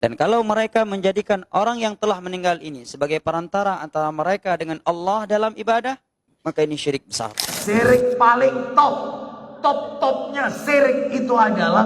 Dan kalau mereka menjadikan orang yang telah meninggal ini sebagai perantara antara mereka dengan Allah dalam ibadah, maka ini syirik besar. Syirik paling top-topnya syirik itu adalah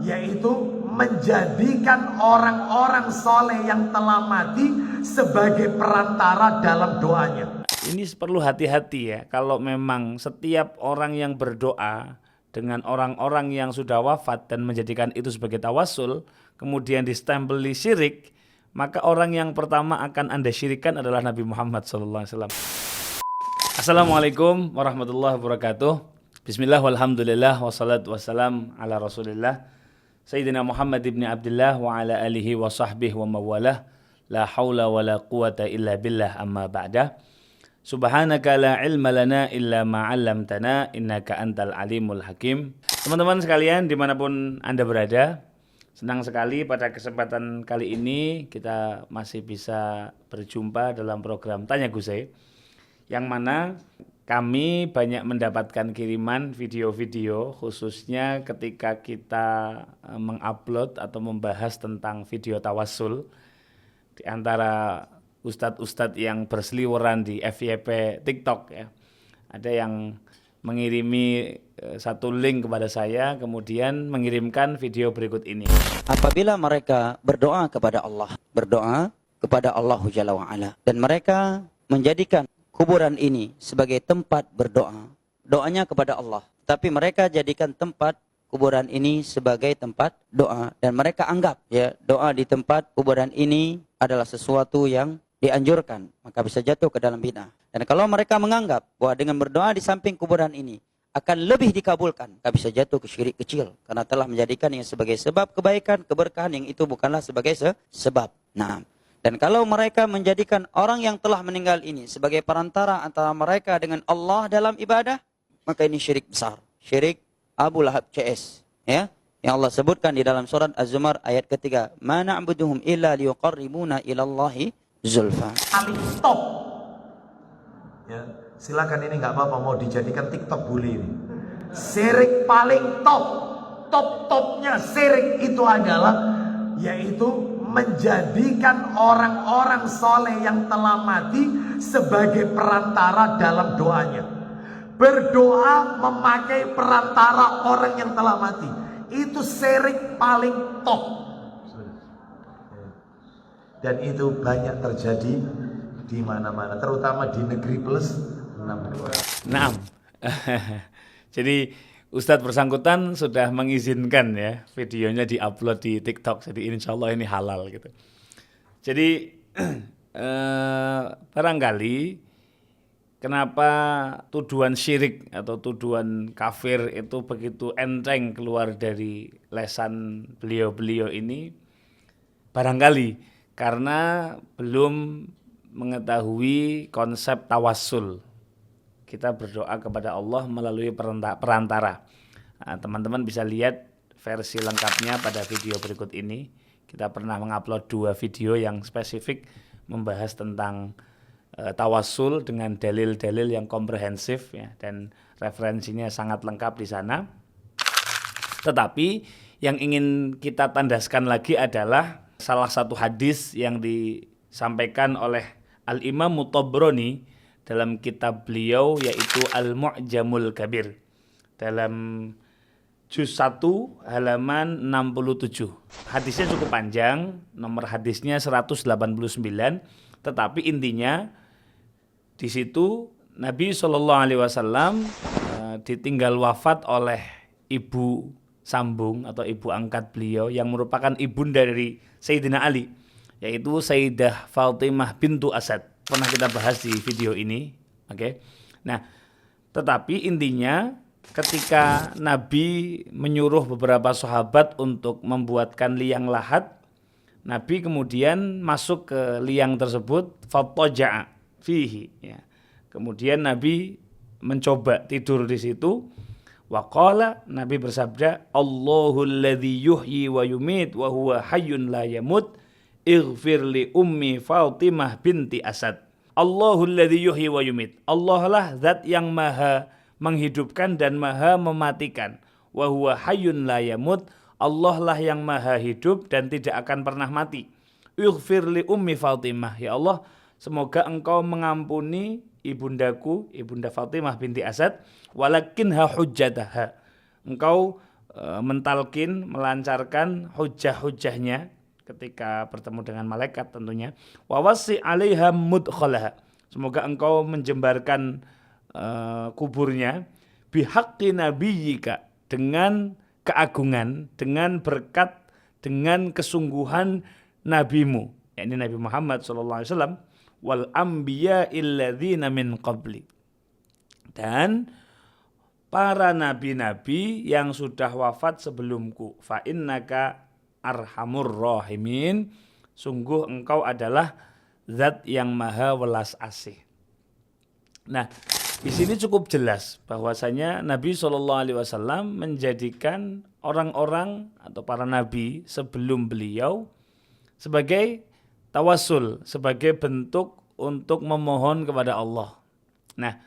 yaitu menjadikan orang-orang soleh yang telah mati sebagai perantara dalam doanya. Ini perlu hati-hati ya, kalau memang setiap orang yang berdoa dengan orang-orang yang sudah wafat dan menjadikan itu sebagai tawassul, kemudian distempeli syirik, maka orang yang pertama akan Anda syirikan adalah Nabi Muhammad SAW. Assalamualaikum warahmatullahi wabarakatuh. Bismillah walhamdulillah wassalatu wassalam ala rasulillah Sayyidina Muhammad ibn Abdullah wa ala alihi wa sahbihi wa mawalah. La hawla wa la quwata illa billah amma ba'dah. Subhanaka la ilma lana illa ma'allamtana innaka antal alimul hakim. Teman-teman sekalian dimanapun Anda berada, senang sekali pada kesempatan kali ini kita masih bisa berjumpa dalam program Tanya Gusai, yang mana kami banyak mendapatkan kiriman video-video khususnya ketika kita mengupload atau membahas tentang video tawassul di antara ustadz-ustadz yang berseliweran di FYP TikTok ya. Ada yang mengirimi satu link kepada saya, kemudian mengirimkan video berikut ini. Apabila mereka berdoa kepada Allah Jalla wa'ala, dan mereka menjadikan kuburan ini sebagai tempat berdoa, doanya kepada Allah, tapi mereka jadikan tempat kuburan ini sebagai tempat doa, dan mereka anggap ya doa di tempat kuburan ini adalah sesuatu yang dianjurkan, maka bisa jatuh ke dalam bid'ah. Dan kalau mereka menganggap bahwa dengan berdoa di samping kuburan ini akan lebih dikabulkan, maka bisa jatuh ke syirik kecil, karena telah menjadikannya sebagai sebab kebaikan, keberkahan yang itu bukanlah sebagai sebab. Nah, dan kalau mereka menjadikan orang yang telah meninggal ini sebagai perantara antara mereka dengan Allah dalam ibadah, maka ini syirik besar. Syirik Abu Lahab CS. Ya, yang Allah sebutkan di dalam surat Az-Zumar ayat ketiga. Ma na'buduhum illa liyuqarribuna ilallahi zulfa. Paling top. Ya, silakan ini nggak apa-apa mau dijadikan TikTok bully ini. Syirik paling top-topnya syirik itu adalah yaitu menjadikan orang-orang soleh yang telah mati sebagai perantara dalam doanya. Berdoa memakai perantara orang yang telah mati. Itu syirik paling top. Dan itu banyak terjadi di mana-mana, terutama di negeri plus 6. Nah, jadi Ustadz bersangkutan sudah mengizinkan ya videonya diupload di TikTok, jadi insya Allah ini halal gitu. Jadi barangkali kenapa tuduhan syirik atau tuduhan kafir itu begitu enteng keluar dari lesan beliau-beliau ini, barangkali karena belum mengetahui konsep tawassul. Kita berdoa kepada Allah melalui perantara. Nah, teman-teman bisa lihat versi lengkapnya pada video berikut ini. Kita pernah mengupload 2 video yang spesifik membahas tentang tawassul dengan dalil-dalil yang komprehensif ya, dan referensinya sangat lengkap di sana. Tetapi yang ingin kita tandaskan lagi adalah salah satu hadis yang disampaikan oleh Al-Imam Tabrani dalam kitab beliau yaitu Al-Mu'jamul Kabir dalam juz 1 halaman 67. Hadisnya cukup panjang, nomor hadisnya 189, tetapi intinya di situ Nabi SAW ditinggal wafat oleh ibu sambung atau ibu angkat beliau yang merupakan ibunda dari Sayyidina Ali, yaitu Sayyidah Fatimah bintu Asad. Pernah kita bahas di video ini. Oke. Nah, tetapi intinya ketika Nabi menyuruh beberapa sahabat untuk membuatkan liang lahat, Nabi kemudian masuk ke liang tersebut, fattaja'a fihi ya. Kemudian Nabi mencoba tidur di situ. Waqala, Nabi bersabda, Allahul ladzi yuhyi wa yumit wa huwa hayyun la yamut, ighfir li ummi Fatimah binti Asad. Allahul ladzi yuhyi wa yumit. Allah lah zat yang maha menghidupkan dan maha mematikan. Wa huwa hayyun la yamut. Allah lah yang maha hidup dan tidak akan pernah mati. Ighfir li ummi Fatimah. Ya Allah, semoga engkau mengampuni ibundaku, ibunda Fatimah binti Asad, walakinha hujjataha. Engkau mentalkin, melancarkan hujah-hujahnya ketika bertemu dengan malaikat tentunya. Wa wasi 'alaiha mudkhalaha. Semoga engkau menjembarkan kuburnya bihaqqi nabiyyika, dengan keagungan, dengan berkat, dengan kesungguhan nabimu, yakni Nabi Muhammad SAW, wal anbiya'il ladzina min qabli, dan para nabi-nabi yang sudah wafat sebelumku. Fa innaka arhamur rahimin, sungguh engkau adalah zat yang maha welas asih. Nah, di sini cukup jelas bahwasanya Nabi SAW menjadikan orang-orang atau para nabi sebelum beliau sebagai tawassul, sebagai bentuk untuk memohon kepada Allah. Nah,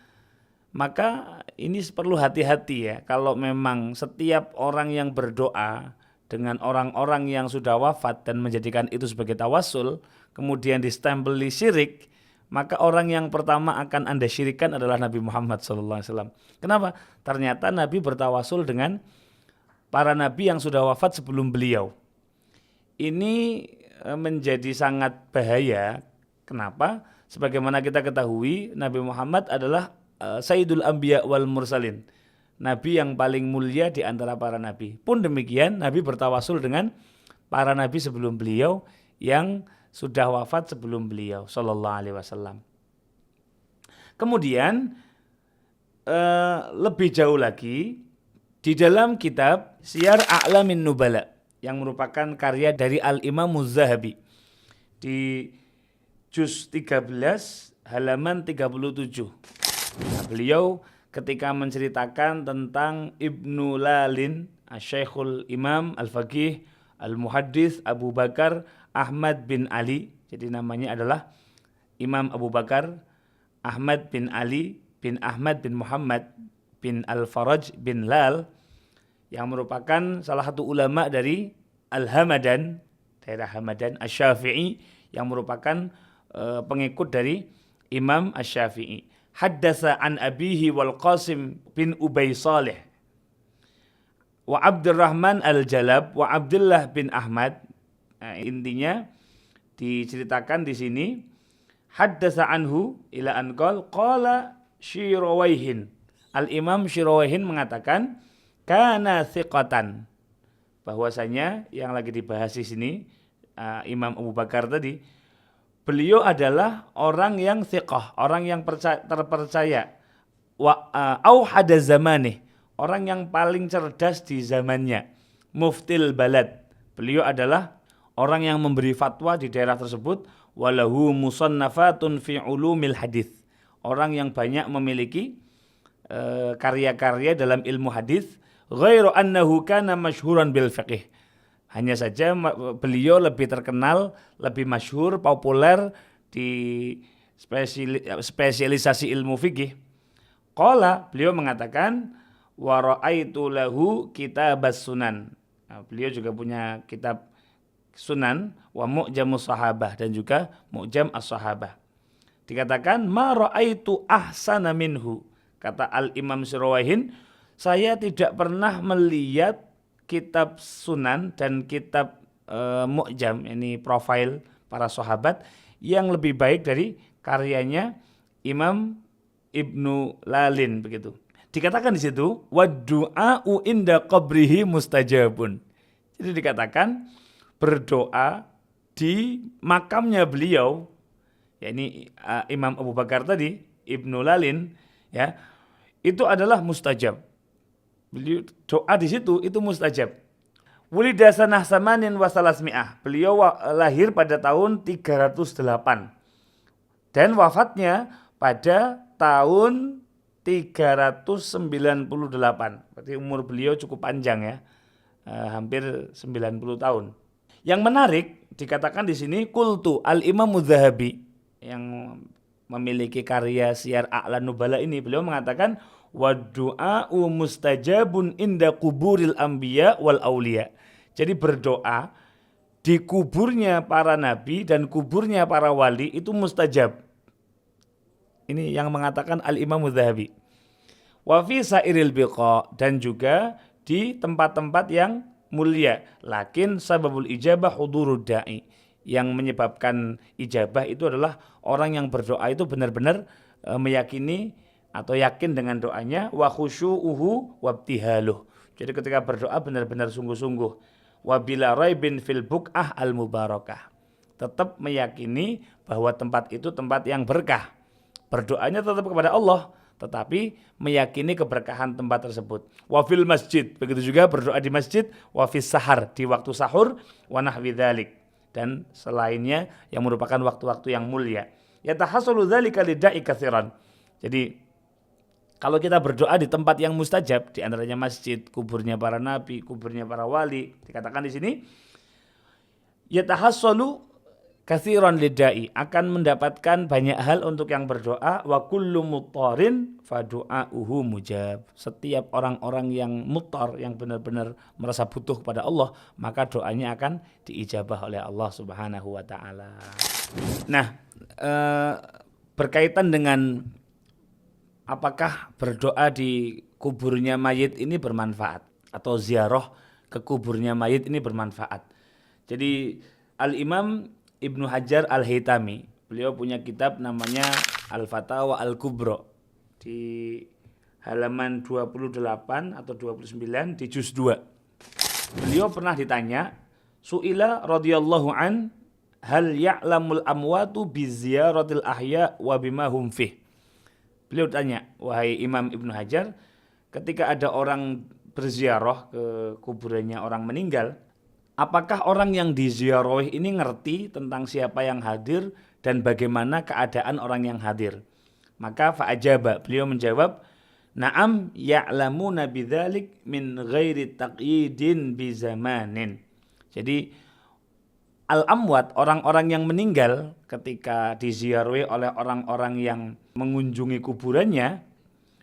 maka ini perlu hati-hati ya, kalau memang setiap orang yang berdoa dengan orang-orang yang sudah wafat dan menjadikan itu sebagai tawassul, kemudian distempeli syirik, maka orang yang pertama akan Anda syirikan adalah Nabi Muhammad SAW. Kenapa? Ternyata Nabi bertawasul dengan para nabi yang sudah wafat sebelum beliau. Ini menjadi sangat bahaya. Kenapa? Sebagaimana kita ketahui, Nabi Muhammad adalah Sayyidul Anbiya wal Mursalin, nabi yang paling mulia di antara para nabi. Pun demikian, Nabi bertawasul dengan para nabi sebelum beliau yang sudah wafat sebelum beliau sallallahu alaihi wasallam. Kemudian lebih jauh lagi, di dalam kitab Siyar A'lamin Nubala yang merupakan karya dari Al-Imam Az-Zahabi, di juz 13 halaman 37. Nah, beliau ketika menceritakan tentang Ibnu Lalin, Asy-Syekhul Imam Al-Faqih Al-Muhaddits Abu Bakar Ahmad bin Ali, jadi namanya adalah Imam Abu Bakar Ahmad bin Ali bin Ahmad bin Muhammad bin Al-Faraj bin Lal, yang merupakan salah satu ulama dari Al-Hamadan, daerah Hamadan, Asy-Syafi'i, yang merupakan pengikut dari Imam Asy-Syafi'i. Haddatsa an abihi wal Qasim bin Ubay Saleh wa Abdurrahman Al-Jalab wa Abdullah bin Ahmad. Nah, intinya diceritakan di sini, haddatsa anhu ila an qala Syirawaihin. Al-Imam Syirawaihin mengatakan kana thiqatan, bahwasanya yang lagi dibahas di sini Imam Abu Bakar tadi, beliau adalah orang yang thiqah, orang yang terpercaya, wa auhada zamanih, orang yang paling cerdas di zamannya, muftil balad, beliau adalah orang yang memberi fatwa di daerah tersebut, walahu musannafatun fi ulumil hadis, orang yang banyak memiliki karya-karya dalam ilmu hadis, ghairu annahu kana masyhuran bil fiqh, hanya saja beliau lebih terkenal, lebih masyhur, populer di spesialisasi ilmu fikih. Qala, beliau mengatakan wa ra'aitu lahu kitabas sunan. Nah, beliau juga punya kitab Sunan wa Mu'jamus Sahabah dan juga Mu'jam As-Sahabah. Dikatakan ma ra'aitu ahsana minhu. Kata Al-Imam Syirawaihin, saya tidak pernah melihat kitab Sunan dan kitab Mu'jam, ini profil para sahabat, yang lebih baik dari karyanya Imam Ibnu Lalin, begitu. Dikatakan di situ wa du'a'u inda qabrihi mustajabun. Jadi dikatakan berdoa di makamnya beliau, yakni Imam Abu Bakar tadi, Ibnu Lalin, ya, itu adalah mustajab. Beliau doa di situ itu mustajab. Wulida sanah samanin wa salasmi'ah. Beliau lahir pada tahun 308 dan wafatnya pada tahun 398. Berarti umur beliau cukup panjang ya, hampir 90 tahun. Yang menarik dikatakan di sini qultu Al-Imam Az-Zahabi yang memiliki karya Siyar A'lan Nubala ini, beliau mengatakan wa du'a'u mustajabun inda kuburil anbiya wal auliya. Jadi berdoa di kuburnya para nabi dan kuburnya para wali itu mustajab. Ini yang mengatakan Al-Imam Adz-Dzahabi. Wa fi sairil biqa, dan juga di tempat-tempat yang mulia. Lakin sababul ijabah hudurud da'i. Yang menyebabkan ijabah itu adalah orang yang berdoa itu benar-benar meyakini atau yakin dengan doanya, wa khusyu'uhu wabtihaluh. Jadi ketika berdoa benar-benar sungguh-sungguh. Wa bila raibin fil buq'ah al mubarakah. Tetap meyakini bahwa tempat itu tempat yang berkah. Berdoanya tetap kepada Allah, tetapi meyakini keberkahan tempat tersebut. Wa fil masjid, begitu juga berdoa di masjid, wa fis sahar, di waktu sahur, wa nahwi dzalik, dan selainnya yang merupakan waktu-waktu yang mulia. Yatahassulu dzalika lida'i katsiran. Jadi kalau kita berdoa di tempat yang mustajab, di antaranya masjid, kuburnya para nabi, kuburnya para wali, dikatakan di sini yatahassulu katsiran lidai, akan mendapatkan banyak hal untuk yang berdoa. Wa kullu muttarin fa du'auhu mujab. Setiap orang-orang yang muttar, yang benar-benar merasa butuh kepada Allah, maka doanya akan diijabah oleh Allah Subhanahu wa taala. Nah, berkaitan dengan apakah berdoa di kuburnya mayit ini bermanfaat atau ziarah ke kuburnya mayit ini bermanfaat. Jadi Al-Imam Ibnu Hajar Al-Haytami, beliau punya kitab namanya Al-Fatawa Al-Kubra di halaman 28 atau 29 di juz 2. Beliau pernah ditanya, Su'ila radhiyallahu an hal ya'lamul amwatu bi ziyaratil ahya wa bima hum fih. Beliau tanya, wahai Imam Ibnu Hajar, ketika ada orang berziarah ke kuburannya orang meninggal, apakah orang yang diziarahi ini ngerti tentang siapa yang hadir dan bagaimana keadaan orang yang hadir? Maka fa'ajaba, beliau menjawab, na'am ya'lamuna bidzalik min ghairi taqyidin bi zamanin. Jadi al-amwat, orang-orang yang meninggal ketika diziarahi oleh orang-orang yang mengunjungi kuburannya,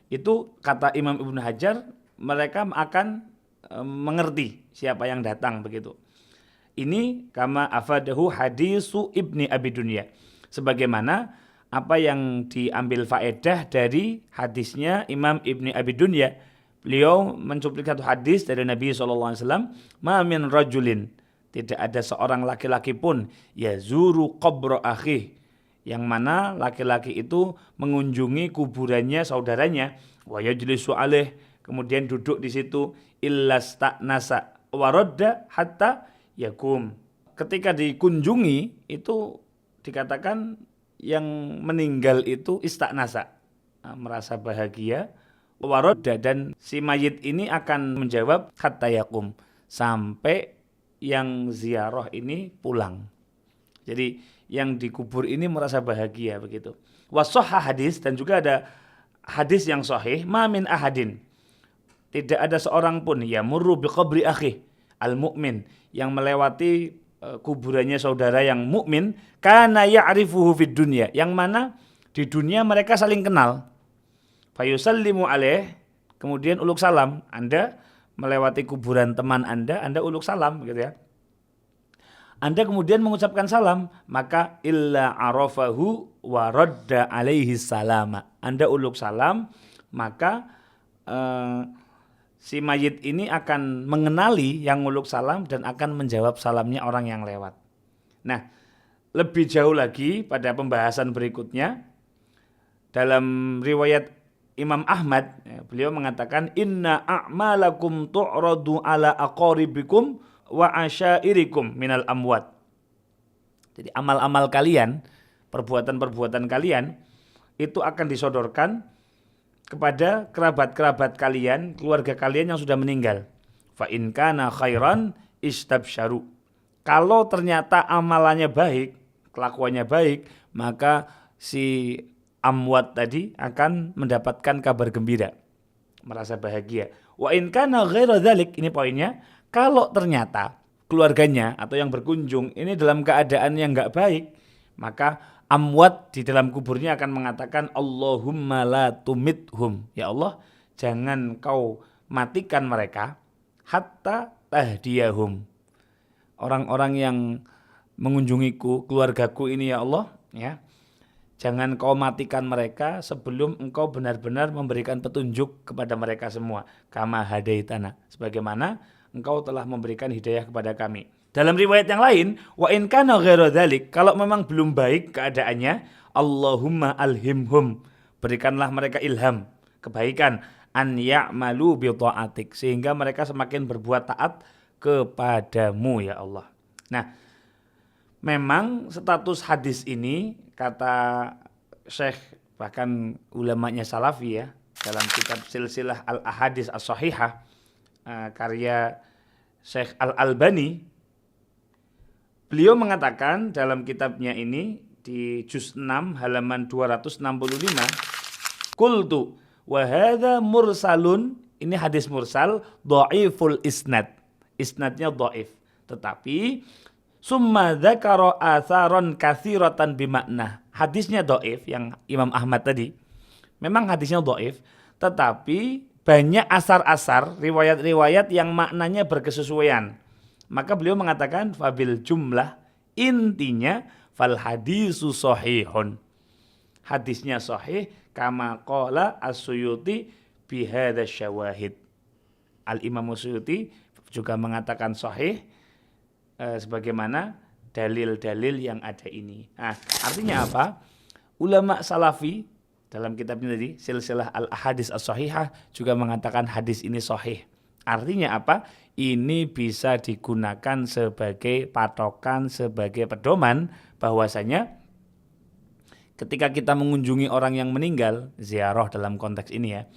itu kata Imam Ibnu Hajar, mereka akan mengerti siapa yang datang begitu. Ini kama afadahu hadisu Ibni Abi Dunya. Sebagaimana apa yang diambil faedah dari hadisnya Imam Ibni Abi Dunya. Beliau mencuplikan satu hadis dari Nabi SAW. Ma min rajulin, tidak ada seorang laki-laki pun yazuru qabra akhih, yang mana laki-laki itu mengunjungi kuburannya saudaranya, wa yajlisu alaih, kemudian duduk di situ, illasta'nasa waradda hatta yakum. Ketika dikunjungi itu dikatakan yang meninggal itu ista'nasa, merasa bahagia, waradda, dan si mayit ini akan menjawab hatta yakum, sampai yang ziarah ini pulang. Jadi yang dikubur ini merasa bahagia begitu. Wasahha hadis, dan juga ada hadis yang sahih, ma min ahadin, tidak ada seorang pun yamurru biqabri akhi al-mu'min, yang melewati kuburannya saudara yang mukmin, kana ya'rifuhu fid dunya, yang mana di dunia mereka saling kenal. Fayusallimu alaih, kemudian uluk salam. Anda melewati kuburan teman Anda uluk salam gitu ya. Anda kemudian mengucapkan salam, maka illa arafahu wa radda alaihi salama. Anda uluk salam, maka si mayit ini akan mengenali yang uluk salam dan akan menjawab salamnya orang yang lewat. Nah, lebih jauh lagi pada pembahasan berikutnya, dalam riwayat Imam Ahmad, beliau mengatakan, inna a'malakum tu'radu ala aqaribikum wa asyairikum minal amwat. Jadi amal-amal kalian, perbuatan-perbuatan kalian itu akan disodorkan kepada kerabat-kerabat kalian, keluarga kalian yang sudah meninggal. Fa in kana khairan istabsyaru. Kalau ternyata amalannya baik, kelakuannya baik, maka si amwat tadi akan mendapatkan kabar gembira, merasa bahagia. Wa in kana ghaira dzalik, ini poinnya, kalau ternyata keluarganya atau yang berkunjung ini dalam keadaan yang enggak baik, maka amwat di dalam kuburnya akan mengatakan, Allahumma la tumithum, ya Allah jangan kau matikan mereka, hatta tahdiyahum, orang-orang yang mengunjungiku, keluargaku ini ya Allah, ya. Jangan kau matikan mereka sebelum engkau benar-benar memberikan petunjuk kepada mereka semua. Kama hadaitana, sebagaimana engkau telah memberikan hidayah kepada kami. Dalam riwayat yang lain, wa in kana ghairu dzalik, kalau memang belum baik keadaannya, Allahumma alhimhum, berikanlah mereka ilham, kebaikan, an ya'malu bi ta'atik, sehingga mereka semakin berbuat taat kepadamu ya Allah. Nah, memang status hadis ini kata Syekh, bahkan ulamanya Salafi ya, dalam kitab Silsilah Al-Ahadits As-Shahihah karya Syekh Al-Albani, beliau mengatakan dalam kitabnya ini di juz 6 halaman 265, qultu wa hadza mursalun, ini hadis mursal dhaiful isnad, isnadnya dhaif, tetapi summa dzakara atharon katsiratan bimakna, hadisnya dhaif yang Imam Ahmad tadi, memang hadisnya dhaif, tetapi banyak asar-asar, riwayat-riwayat yang maknanya berkesesuaian. Maka beliau mengatakan fabil jumlah, intinya fal hadisu sahihun, hadisnya sahih kama qala as-Suyuti bihadza syawahid. Al-Imam Suyuti juga mengatakan sahih sebagaimana dalil-dalil yang ada ini. Nah, artinya apa? Ulama Salafi dalam kitabnya tadi Silsilah Al-Ahadits As-Shahihah juga mengatakan hadis ini sahih. Artinya apa? Ini bisa digunakan sebagai patokan, sebagai pedoman bahwasanya ketika kita mengunjungi orang yang meninggal, ziarah dalam konteks ini ya,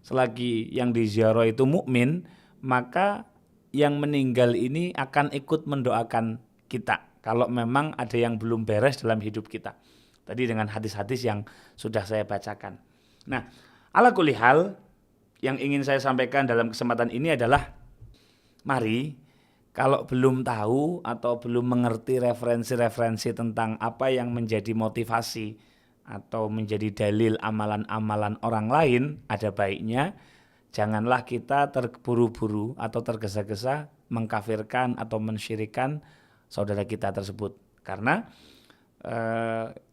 selagi yang diziarah itu mukmin, maka yang meninggal ini akan ikut mendoakan kita kalau memang ada yang belum beres dalam hidup kita. Tadi dengan hadis-hadis yang sudah saya bacakan. Nah, ala kulli hal, yang ingin saya sampaikan dalam kesempatan ini adalah mari kalau belum tahu atau belum mengerti referensi-referensi tentang apa yang menjadi motivasi atau menjadi dalil amalan-amalan orang lain, ada baiknya janganlah kita terburu-buru atau tergesa-gesa mengkafirkan atau mensyirikan saudara kita tersebut. Karena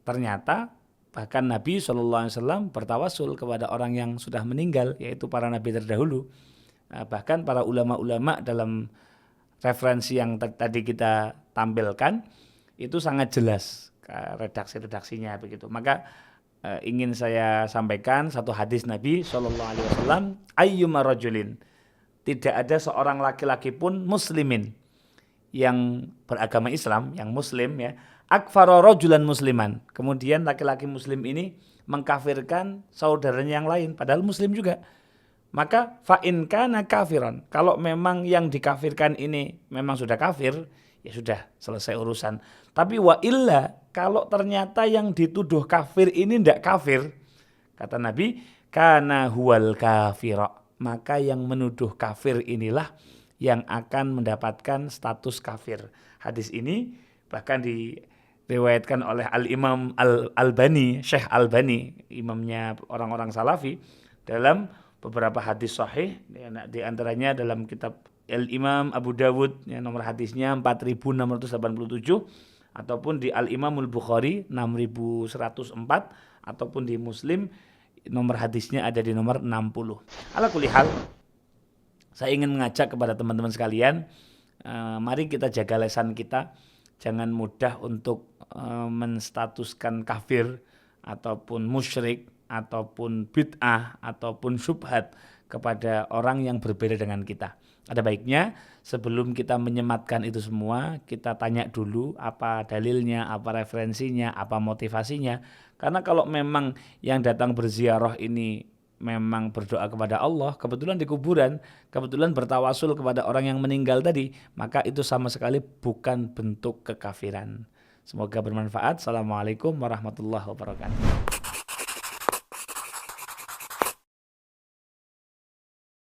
ternyata bahkan Nabi SAW bertawasul kepada orang yang sudah meninggal, yaitu para nabi terdahulu. Bahkan para ulama-ulama dalam referensi yang tadi kita tampilkan itu sangat jelas redaksi-redaksinya begitu. Maka ingin saya sampaikan satu hadis Nabi SAW, ayyuma rajulin, tidak ada seorang laki-laki pun muslimin yang beragama Islam, yang muslim ya, akfara rajulan musliman, kemudian laki-laki muslim ini mengkafirkan saudaranya yang lain padahal muslim juga, maka fa in kana kafiran, kalau memang yang dikafirkan ini memang sudah kafir, ya sudah selesai urusan. Tapi wa illa, kalau ternyata yang dituduh kafir ini tidak kafir, kata Nabi, kana huwal kafira, maka yang menuduh kafir inilah yang akan mendapatkan status kafir. Hadis ini bahkan diriwayatkan oleh Al-Imam Al-Albani, Syekh Albani, imamnya orang-orang Salafi, dalam beberapa hadis sahih, di antaranya dalam kitab Al-Imam Abu Dawud, ya, nomor hadisnya 4687, ataupun di Al-Imamul Bukhari 6104, ataupun di Muslim nomor hadisnya ada di nomor 60. Ala kulli hal, saya ingin mengajak kepada teman-teman sekalian, mari kita jaga lisan kita, jangan mudah untuk menstatuskan kafir ataupun musyrik ataupun bid'ah ataupun syubhat kepada orang yang berbeda dengan kita. Ada baiknya sebelum kita menyematkan itu semua, kita tanya dulu apa dalilnya, apa referensinya, apa motivasinya. Karena kalau memang yang datang berziarah ini memang berdoa kepada Allah, kebetulan di kuburan, kebetulan bertawasul kepada orang yang meninggal tadi, maka itu sama sekali bukan bentuk kekafiran. Semoga bermanfaat. Assalamualaikum warahmatullahi wabarakatuh.